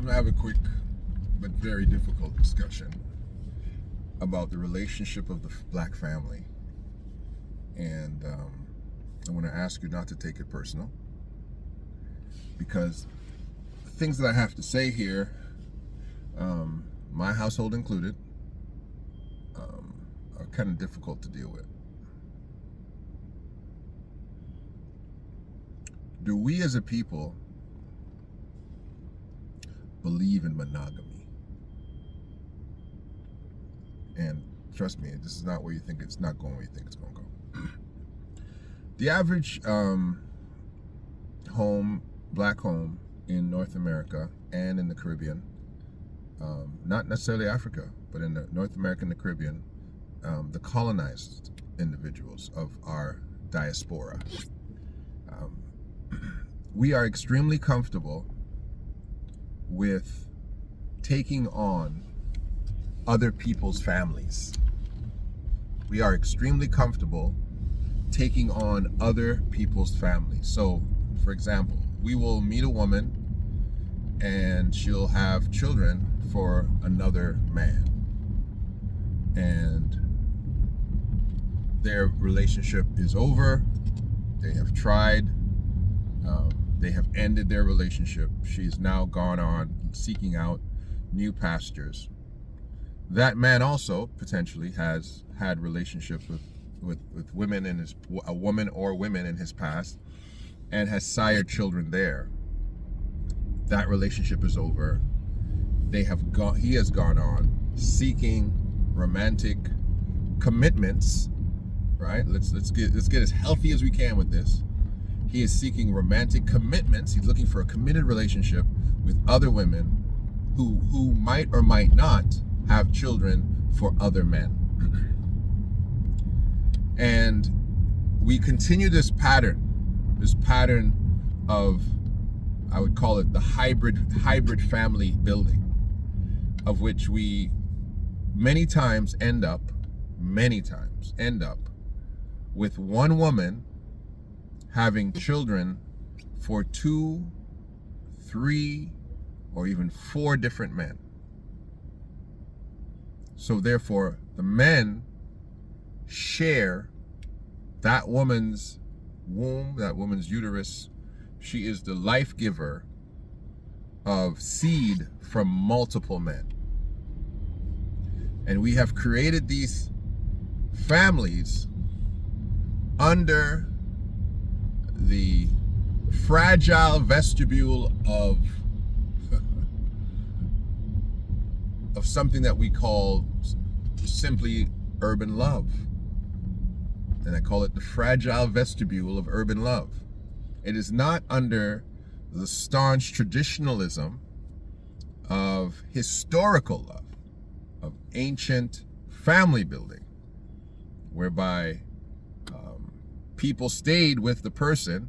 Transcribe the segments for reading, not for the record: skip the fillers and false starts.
to have a quick but very difficult discussion about the relationship of the black family. And I want to ask you not to take it personal, because the things that I have to say here, my household included, are kind of difficult to deal with. Do we as a people believe in monogamy? And trust me, this is not where you think it's not going where you think it's going to go. The average black home in North America and in the Caribbean, not necessarily Africa, but in the North America and the Caribbean, the colonized individuals of our diaspora, we are extremely comfortable with taking on other people's families. We are extremely comfortable taking on other people's families. So, for example, we will meet a woman and she'll have children for another man, and their relationship is over. They have tried. They have ended their relationship. She's now gone on seeking out new pastures. That man also potentially has had relationships with women in a woman or women in his past, and has sired children there. That relationship is over. He has gone on seeking romantic commitments. Right? Let's get as healthy as we can with this. He is seeking romantic commitments. He's looking for a committed relationship with other women who might or might not have children for other men. And we continue this pattern of, I would call it the hybrid family building, of which we many times end up with one woman having children for 2, 3, or even 4 different men. So therefore, the men share that woman's womb, that woman's uterus. She is the life giver of seed from multiple men. And we have created these families under the fragile vestibule of something that we call simply urban love. And I call it the fragile vestibule of urban love. It is not under the staunch traditionalism of historical love, of ancient family building, whereby people stayed with the person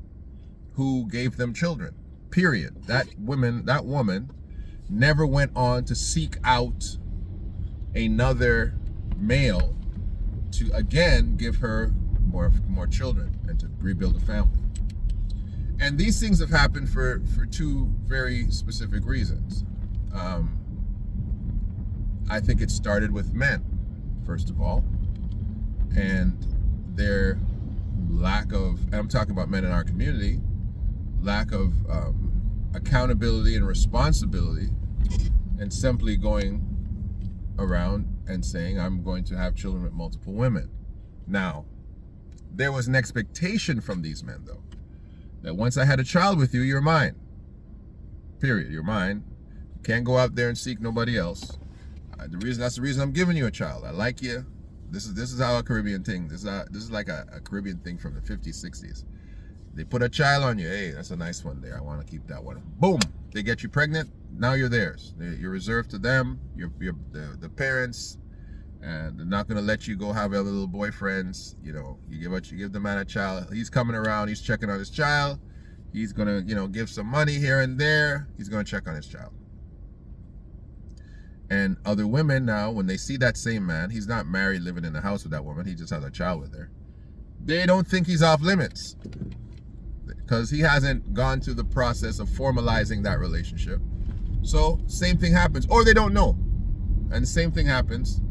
who gave them children, period. That woman never went on to seek out another male to again give her more children and to rebuild a family. And these things have happened for 2 very specific reasons. I think it started with men, first of all, and their lack of, and I'm talking about men in our community, lack of accountability and responsibility, and simply going around and saying, I'm going to have children with multiple women. Now, there was an expectation from these men, though, that once I had a child with you, you're mine. Period. You're mine. You can't go out there and seek nobody else. That's the reason I'm giving you a child. I like you. This is how a Caribbean thing. This is like a Caribbean thing from the 50s, 60s. They put a child on you. Hey, that's a nice one there. I want to keep that one. Boom. They get you pregnant. Now you're theirs. You're reserved to them. You're the parents, and they're not gonna let you go have other little boyfriends. You know, you give the man a child. He's coming around. He's checking on his child. He's gonna give some money here and there. He's gonna check on his child. And other women now, when they see that same man, he's not married, living in the house with that woman. He just has a child with her. They don't think he's off limits, because he hasn't gone through the process of formalizing that relationship. So same thing happens, or they don't know, and the same thing happens.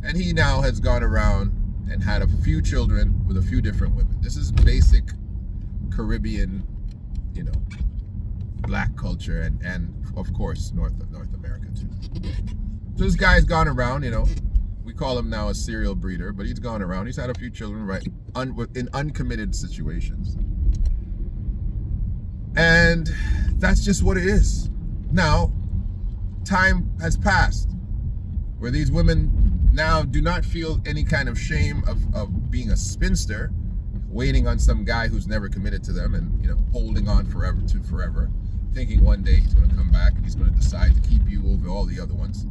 And he now has gone around and had a few children with a few different women. This is basic Caribbean, black culture, and of course North America too. So this guy's gone around, we call him now a serial breeder, but he's gone around. He's had a few children, right, in uncommitted situations. And that's just what it is. Now, time has passed where these women now do not feel any kind of shame of being a spinster, waiting on some guy who's never committed to them, and holding on forever, thinking one day he's going to come back and he's going to decide to keep you over all the other ones.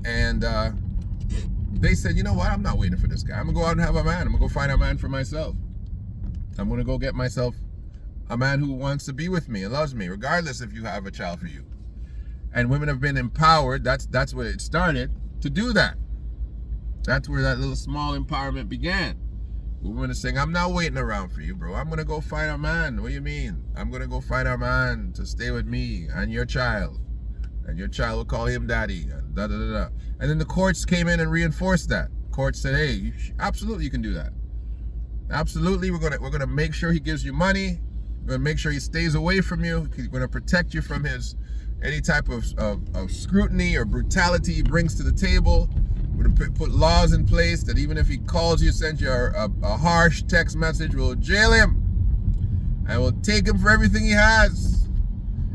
And they said, you know what, I'm not waiting for this guy. I'm going to go out and have a man. I'm going to go find a man for myself. I'm going to go get myself a man who wants to be with me and loves me, regardless if you have a child for you. And women have been empowered. That's where it started, to do that. That's where that little small empowerment began. Women are saying, I'm not waiting around for you, bro. I'm going to go find a man. What do you mean? I'm going to go find a man to stay with me and your child. And your child will call him daddy. And da da da da. And then the courts came in and reinforced that. Courts said, hey, absolutely you can do that. Absolutely, we're gonna make sure he gives you money. We're gonna make sure he stays away from you. We're gonna protect you from any type of scrutiny or brutality he brings to the table. We're gonna put laws in place that even if he calls you, sends you a harsh text message, we'll jail him. And we'll take him for everything he has.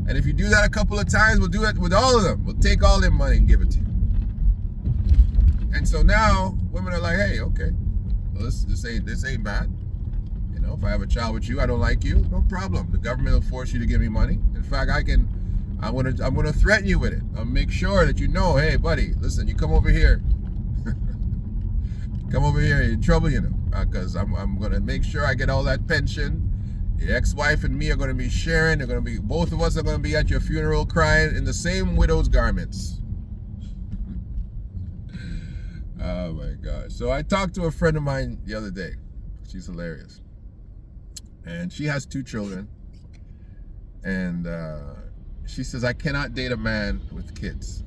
And if you do that a couple of times, we'll do it with all of them. We'll take all their money and give it to you. And so now women are like, hey, okay, well, this ain't bad. If I have a child with you, I don't like you, no problem. The government will force you to give me money. In fact, I'm gonna threaten you with it. I'll make sure that you know, hey, buddy, listen, you come over here. Come over here, you're in trouble, because I'm gonna make sure I get all that pension. Your ex-wife and me are gonna be sharing. Both of us are gonna be at your funeral crying in the same widow's garments. Oh my gosh. So I talked to a friend of mine the other day. She's hilarious. And she has 2 children. And she says, I cannot date a man with kids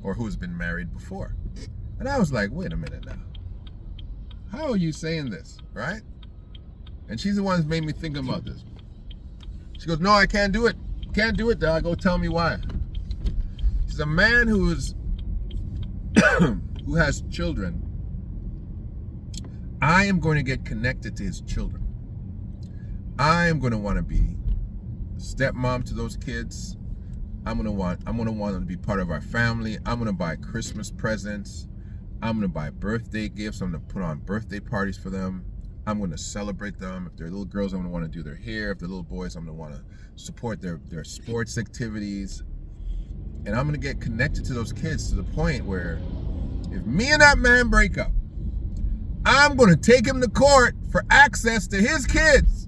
or who's been married before. And I was like, wait a minute now. How are you saying this, right? And she's the one that made me think about this. She goes, no, I can't do it. Can't do it, dog. Go tell me why. She's a man who's who has children. I am going to get connected to his children. I am going to want to be stepmom to those kids. I'm going to want them to be part of our family. I'm going to buy Christmas presents. I'm going to buy birthday gifts. I'm going to put on birthday parties for them. I'm going to celebrate them. If they're little girls, I'm going to want to do their hair. If they're little boys, I'm going to want to support their sports activities. And I'm going to get connected to those kids to the point where if me and that man break up, I'm going to take him to court for access to his kids.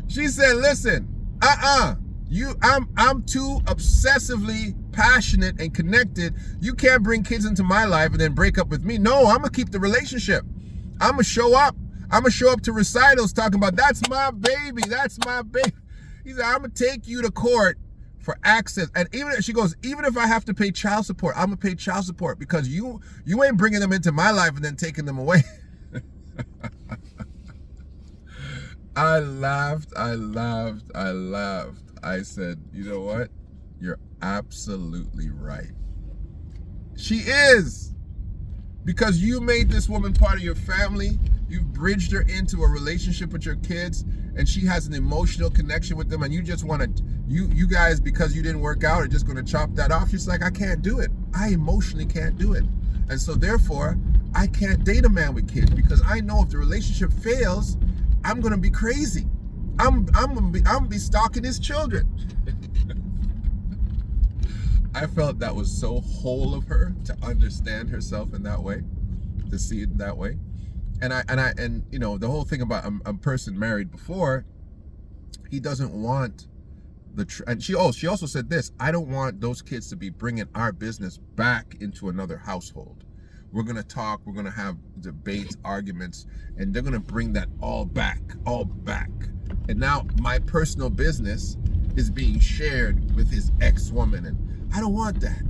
She said, listen, I'm too obsessively passionate and connected. You can't bring kids into my life and then break up with me. No, I'm gonna keep the relationship. I'm gonna show up. I'm gonna show up to recitals talking about, that's my baby, that's my baby. He said, I'm gonna take you to court for access. And she goes, even if I have to pay child support, I'm gonna pay child support because you ain't bringing them into my life and then taking them away. I laughed. I said, you know what? You're absolutely right. She is. Because you made this woman part of your family. You've bridged her into a relationship with your kids, and she has an emotional connection with them, and you just want to, you guys, because you didn't work out, are just going to chop that off. She's like, I can't do it. I emotionally can't do it. And so therefore, I can't date a man with kids, because I know if the relationship fails, I'm gonna be crazy. I'm gonna be stalking his children. I felt that was so whole of her to understand herself in that way, to see it in that way. And the whole thing about a person married before, he doesn't want and she also said this, I don't want those kids to be bringing our business back into another household. We're going to talk, we're going to have debates, arguments, and they're going to bring that all back. And now my personal business is being shared. shared with his ex-woman. And I don't want that.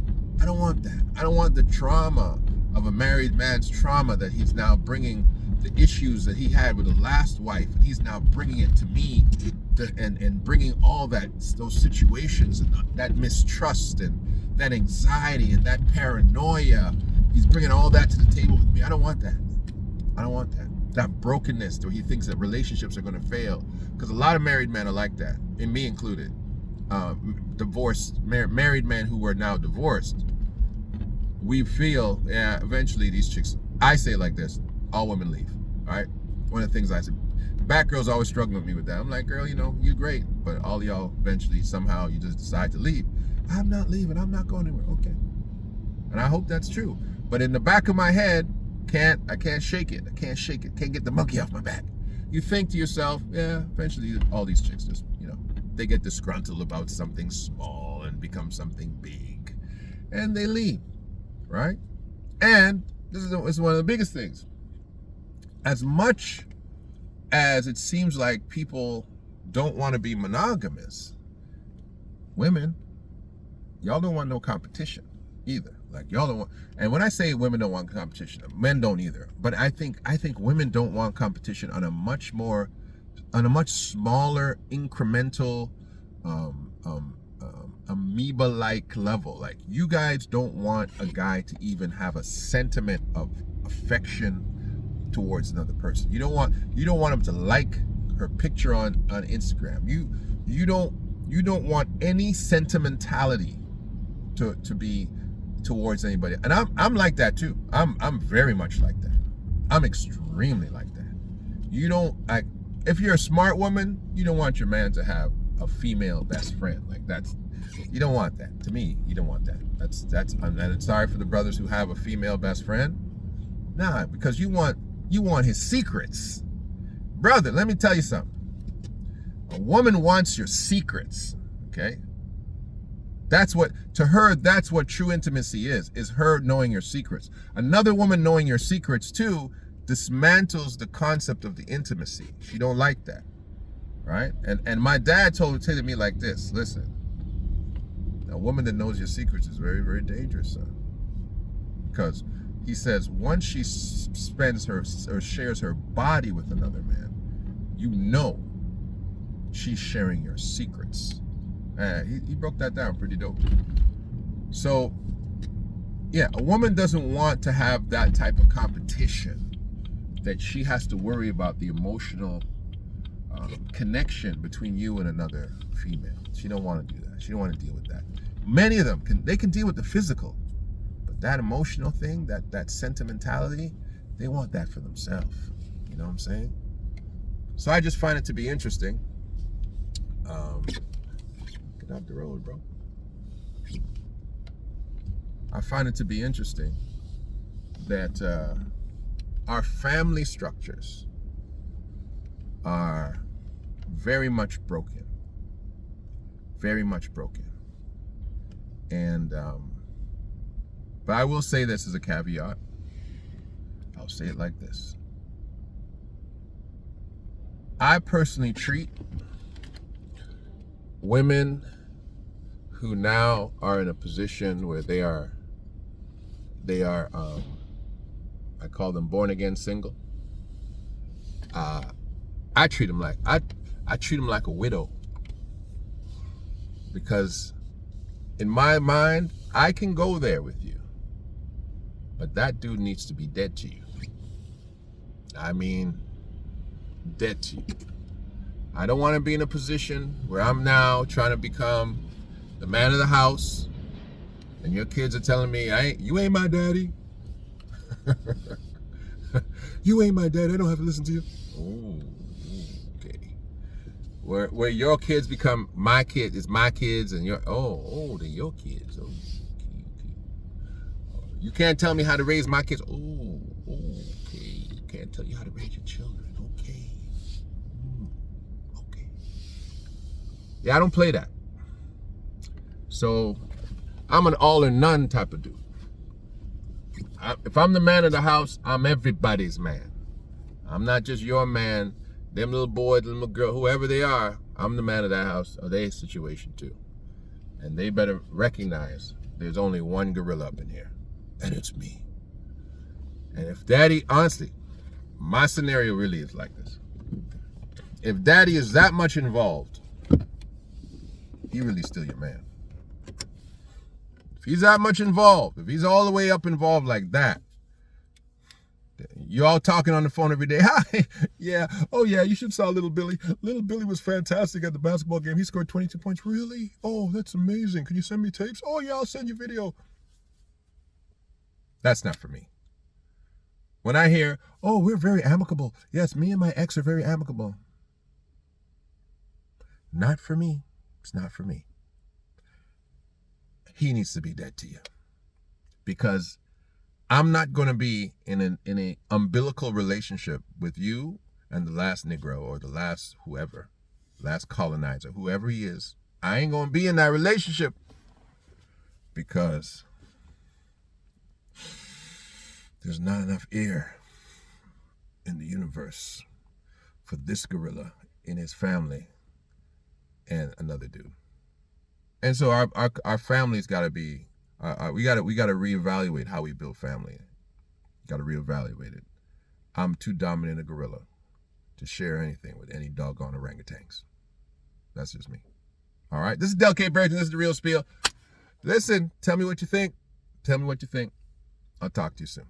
I don't want that. I don't want the trauma of a married man's trauma that he's now bringing, the issues that he had with the last wife, and he's now bringing it to me, and bringing all those situations and that mistrust and that anxiety and that paranoia. He's bringing all that to the table with me. I don't want that. I don't want that. That brokenness where he thinks that relationships are going to fail. Because a lot of married men are like that, and me included. Married men who are now divorced. We feel, yeah, eventually these chicks, I say it like this, all women leave, all right? One of the things I say, Batgirl's always struggling with me with that. I'm like, girl, you're great, but all y'all eventually somehow you just decide to leave. I'm not leaving, I'm not going anywhere, okay. And I hope that's true. But in the back of my head, I can't shake it. I can't shake it. Can't get the monkey off my back. You think to yourself, yeah, eventually all these chicks just, they get disgruntled about something small and become something big. And they leave, right? And this is one of the biggest things. As much as it seems like people don't want to be monogamous, women, y'all don't want no competition either. Like y'all don't want, and when I say women don't want competition, men don't either. But I think women don't want competition on a much smaller, incremental, amoeba-like level. Like you guys don't want a guy to even have a sentiment of affection towards another person. You don't want him to like her picture on Instagram. You don't want any sentimentality to be towards anybody. And I'm like that too. I'm very much like that. I'm extremely like that. You don't, like, if you're a smart woman, you don't want your man to have a female best friend. Like you don't want that. To me, you don't want that. That's and sorry for the brothers who have a female best friend. Nah, because you want his secrets. Brother, let me tell you something. A woman wants your secrets, okay? That's what true intimacy is her knowing your secrets. Another woman knowing your secrets too dismantles the concept of the intimacy. She don't like that, right? And my dad told me like this, listen, a woman that knows your secrets is very, very dangerous, son. Because he says once she spends her or shares her body with another man, she's sharing your secrets. He broke that down pretty dope. So, yeah, a woman doesn't want to have that type of competition that she has to worry about the emotional connection between you and another female. She don't want to do that. She don't want to deal with that. Many of them can deal with the physical, but that emotional thing, that sentimentality, they want that for themselves. You know what I'm saying? So I just find it to be interesting. Get off the road, bro. I find it to be interesting that our family structures are very much broken. Very much broken. And, but I will say this as a caveat. I'll say it like this. I personally treat women who now are in a position where they are I call them born again single. I treat them like a widow, because in my mind I can go there with you, but that dude needs to be dead to you. I mean, dead to you. I don't want to be in a position where I'm now trying to become the man of the house and your kids are telling me, you ain't my daddy. You ain't my daddy. I don't have to listen to you. Oh, okay. Where your kids become my kids, it's my kids, and they're your kids. Oh, okay. You can't tell me how to raise my kids. Oh, okay. You can't tell you how to raise your children. Okay. Okay. Yeah, I don't play that. So I'm an all or none type of dude. If I'm the man of the house, I'm everybody's man. I'm not just your man. Them little boys, little girl, whoever they are, I'm the man of that house or their situation too. And they better recognize there's only one gorilla up in here, and it's me. And if daddy, honestly, my scenario really is like this. If daddy is that much involved, he really still your man. If he's that much involved, if he's all the way up involved like that, you all talking on the phone every day. Hi, yeah, oh yeah, you should saw little Billy. Little Billy was fantastic at the basketball game. He scored 22 points. Really? Oh, that's amazing. Can you send me tapes? Oh yeah, I'll send you video. That's not for me. When I hear, oh, we're very amicable. Yes, me and my ex are very amicable. Not for me. It's not for me. He needs to be dead to you. Because I'm not going to be in an umbilical relationship with you and the last Negro or the last whoever, last colonizer, whoever he is. I ain't going to be in that relationship because there's not enough air in the universe for this gorilla in his family and another dude. And so our family's got to be, we got to reevaluate how we build family. Got to reevaluate it. I'm too dominant a gorilla to share anything with any doggone orangutans. That's just me. All right. This is Del K. Burton. This is The Real Spiel. Listen, tell me what you think. Tell me what you think. I'll talk to you soon.